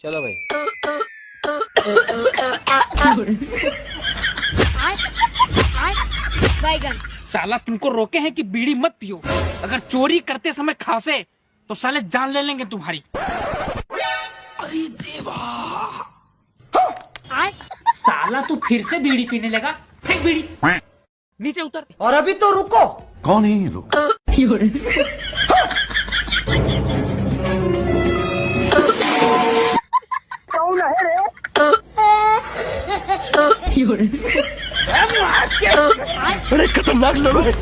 चलो भाई। बैगन। साला तुमको रोके हैं कि बीड़ी मत पियो, अगर चोरी करते समय खांसे तो साले जान ले लेंगे तुम्हारी। अरे देवा, साला तू फिर से बीड़ी पीने लगा, फेंक बीड़ी नीचे उतर। और अभी तो रुको। कौन है ये लोग? कौन है रे? अरे खतरनाक लोग हैं।